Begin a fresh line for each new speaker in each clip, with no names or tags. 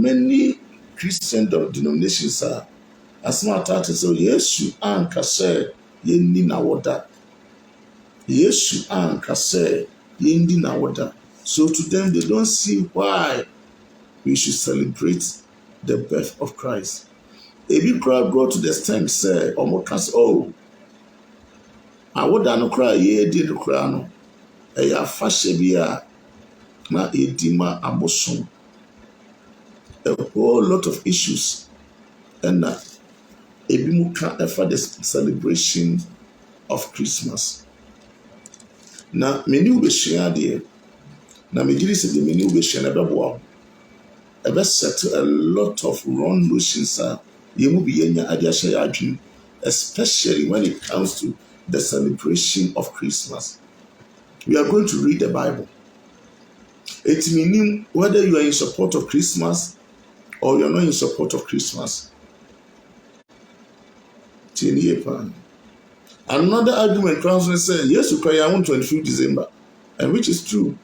many Christian denominations are as smart as so Yesu anka say yendi na woda. Yesu anka say yendi na woda. So to them they don't see why we should celebrate the birth of Christ. If you crowd go to the extent say omokas oh awoda no cry ye di no cry no e ya fashe bia na edima abosom. A whole lot of issues and ebimu can for the celebration of Christmas. Na many will share there. Na me say the many will share na ebe settle a lot of wrong notions yemu bi yenya ade share adwin, especially when it comes to the celebration of Christmas. We are going to read the Bible. It meaning whether you are in support of Christmas or you're not in support of Christmas. Another argument comes and says, yes, you cry on 25th December, and which is true.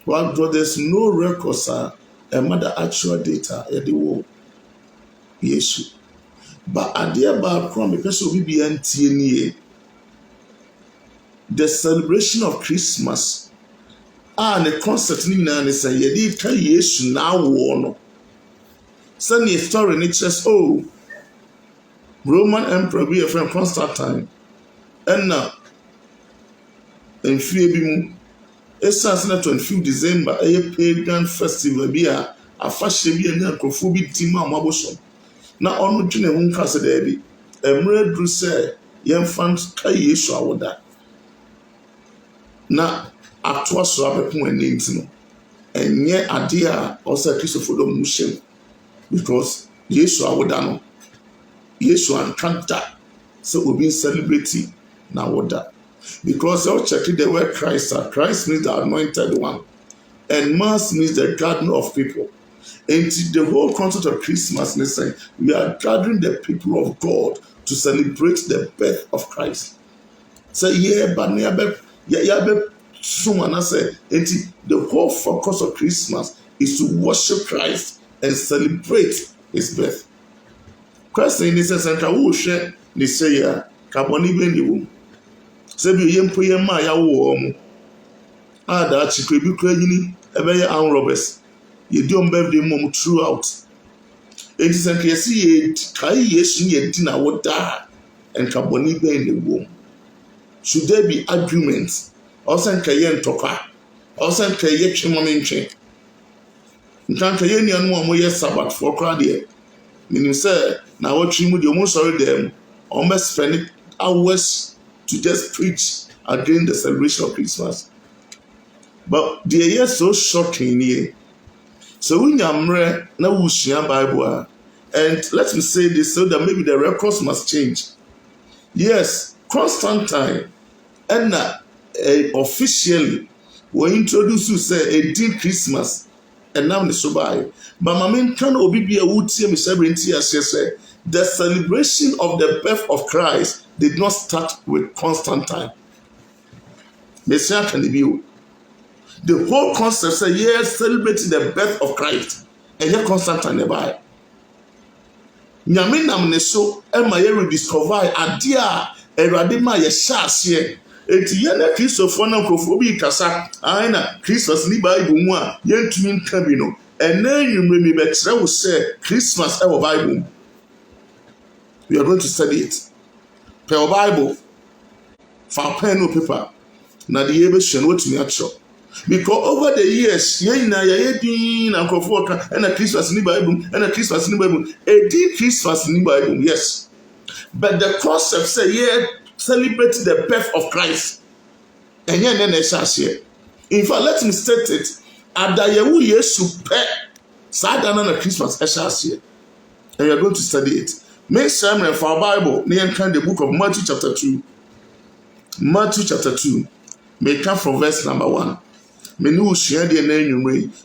But there's no records and mother actual data at the war. Yes. But at the about from because of BBN the celebration of Christmas and the concert in and say, you did tell yes now one. Send a story and it says, oh, Roman Emperor be a friend Constantine. And now, in Fiabimu, it's a 25th December, a pagan festival be a fashion be a necrophobic team of Maboson. Now, on which in a Casa Debbie, a red Drusset, young fans carry Yeshua with that. Now, at was rabbit when names, and yet a dear also Christopher Mushem. Because Yeshua would know. Yeshua can't die. So we'll be celebrating now what that. Because they'll check the word Christ. Christ means the anointed one. And Mass means the gathering of people. And the whole concept of Christmas is saying we are gathering the people of God to celebrate the birth of Christ. So someone say the whole focus of Christmas is to worship Christ and celebrate his birth. Christ in this sense, who share the say, Caboni Bendy. Sebi Yempo Yema Yawo. Ah, that she could be crazy, a very arm robbers. You don't bear the mom throughout. It is a case yet, Kai yes, ye dinner would die, and Caboni Bendy womb. Should there be arguments? Also, Kayen Toka, also Kayen Chimamin. Nkanka yeni anu omo ye Sabbath for crowd here. Meaning say na what you do almost sorry them almost spend hours to just preach against the celebration of Christmas. But the year so shocking here. So when you na wushia Bible and let me say this so that maybe the records must change. Yes, Constantine and officially were introduced to say a deep Christmas. And now the Subai. But my main can be a wood team the celebration of the birth of Christ did not start with Constantine. Messiah can be the whole concept says yes, celebrating the birth of Christ. And yet Constantine nearby. Nyaminam Neso, Emma rediscover Adia, Eradima Yeshas here. Etienne Christopher Nocrophobi Casa, Aina, Christmas Liba Ibumwa, Yentumin Cabino, and then you may be better will say Christmas our Bible. We are going to study it. Per Bible, for pen or paper, now the Abishan what me actual. Because over the years, Yena Yedin and Kofoka, and a Christmas in the Bible, and a Christmas in the Bible, a deep Christmas in the Bible, yes. But the concept say, yeah. Celebrate the birth of Christ. And then here. In fact, let me state it. Adayewu Yesu pe Sadana na Christmas here. And we are going to study it. Make sure for our Bible, near the book of Matthew chapter 2. Matthew chapter 2. May come from verse number 1.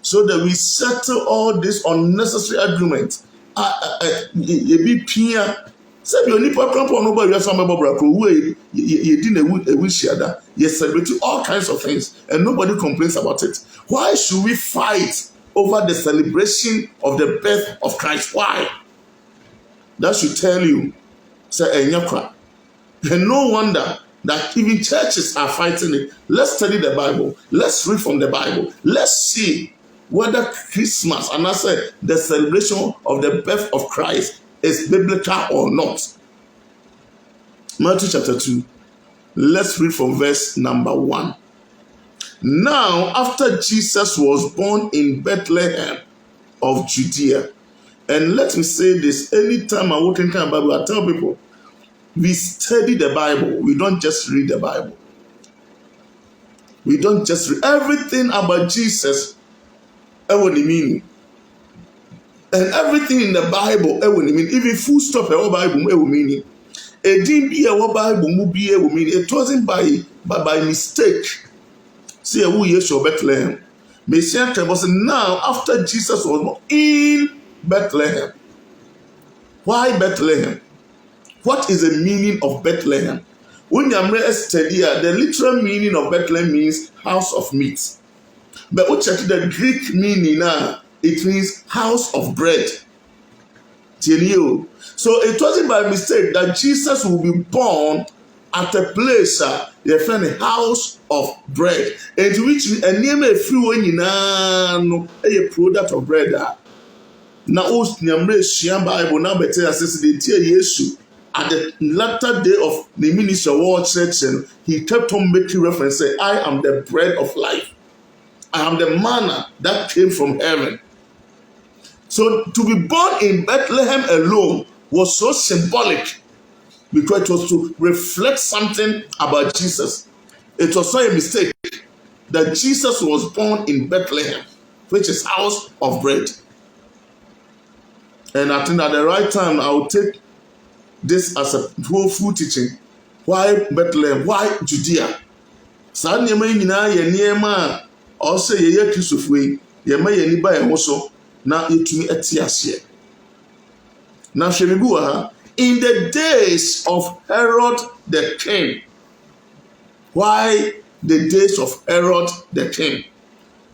So that we settle all this unnecessary argument. Say you only pop on nobody else on you didn't a wish you celebrate all kinds of things and nobody complains about it. Why should we fight over the celebration of the birth of Christ. Why? That should tell you, say, and no wonder that even churches are fighting it. Let's study the Bible. Let's read from the Bible. Let's see whether Christmas, and I said the celebration of the birth of Christ, is biblical or not. Matthew chapter 2. Let's read from verse number 1. Now, after Jesus was born in Bethlehem of Judea, and let me say this, anytime I walk into the Bible, I tell people, we study the Bible. We don't just read the Bible. We don't just read everything about Jesus. Meaning. And everything in the Bible, even full stop, Bible, meaning. It wasn't by mistake. See, who Yeshua Bethlehem. Messiah was now after Jesus was born in Bethlehem. Why Bethlehem? What is the meaning of Bethlehem? When you study the literal meaning of Bethlehem means house of meat. But when you check the Greek meaning now, it means house of bread. So it wasn't by mistake that Jesus will be born at a place, they find a house of bread, into which a name a free one a product of bread. Now, Bible now better assess the issue. At the latter day of the ministry of World Church, he kept on making reference, say, I am the bread of life. I am the manna that came from heaven. So to be born in Bethlehem alone was so symbolic because it was to reflect something about Jesus. It was not a mistake that Jesus was born in Bethlehem, which is house of bread. And I think at the right time, I will take this as a whole full teaching. Why Bethlehem? Why Judea? Saa nneɛma yi nyinaa yɛ nneɛma a ɔsɛ yɛyɛ Kristofoɔ yi yɛma yɛn ani ba yɛn ho so na yɛtumi ɛte aseɛ. Na hwɛ mi bi wɔ ha. In the days of Herod the king. Why the days of Herod the king?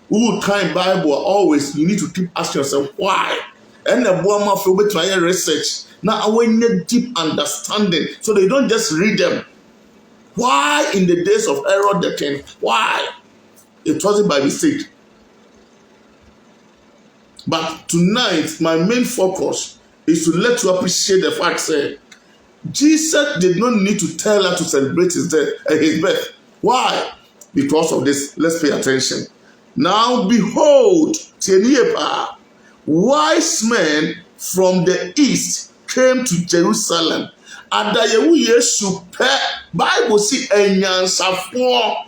Who would kind Bible always, you need to keep asking yourself why. And the boy for which I research. Now I need deep understanding so they don't just read them. Why in the days of Herod the king? Why? It wasn't by mistake. But tonight, my main focus is to let you appreciate the fact that Jesus did not need to tell her to celebrate his birth. Why? Because of this. Let's pay attention. Now behold, It.Episode, wise men from the east came to Jerusalem. Adayewu Yesu pe Bible si enyansafoɔ.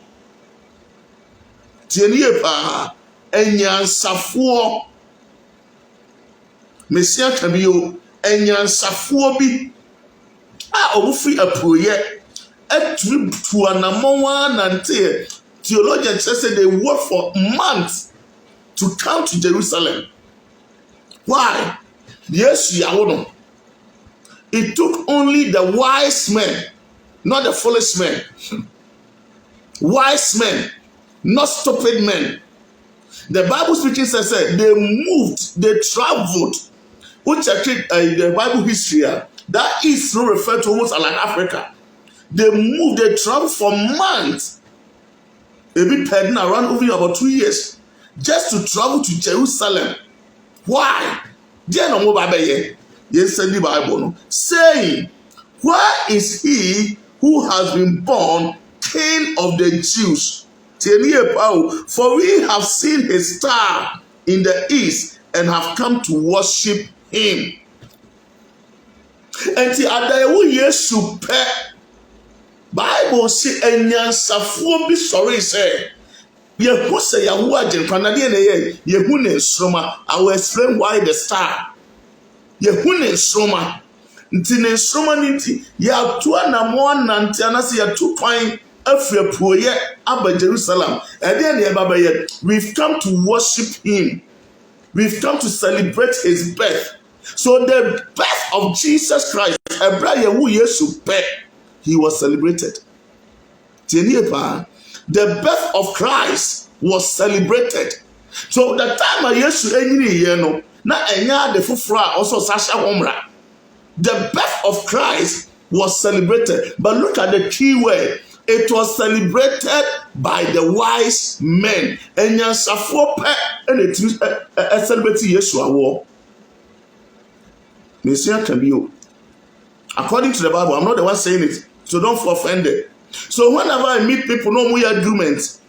It.Episode, enyansafoɔ. Mesia kabio enyansafoɔ bi a obufri apoye etri tuanamwa nante. Theologians say they work for months to come to Jerusalem. Why? Yes, Yawono. It took only the wise men, not the foolish men. Wise men, not stupid men. The Bible speaking says they moved, they traveled. Which the Bible history that is not referred to almost like Africa. They moved, they traveled for months. Maybe pending around over about 2 years just to travel to Jerusalem. Why? There no more Bible. Yes, the Bible saying, where is he who has been born King of the Jews? It.Episode, for we have seen his star in the east and have come to worship him. And the Adayewu Yesu pe Bible say enyansafoɔ bi sorry say yehu say yawo agyenkwa na de na ye yehu ne nsroma. I will explain why the star yehu ne nsroma nti ne nsroma nti ya to anamo nante anase ya to kwan afia puoye aba Jerusalem. And then the baba ye, we've come to worship him. We've come to celebrate his birth. So the birth of Jesus Christ, Abraham Yesu pe, he was celebrated. The birth of Christ was celebrated. So the time a Yesu enyini ye no, na enya de fufura also sasha homra. The birth of Christ was celebrated, but look at the key word. It was celebrated by the wise men. Enya safo pe and it celebrate Yesu awo. Messiah can be. According to the Bible, I'm not the one saying it, so don't feel offended. So whenever I meet people, no more arguments.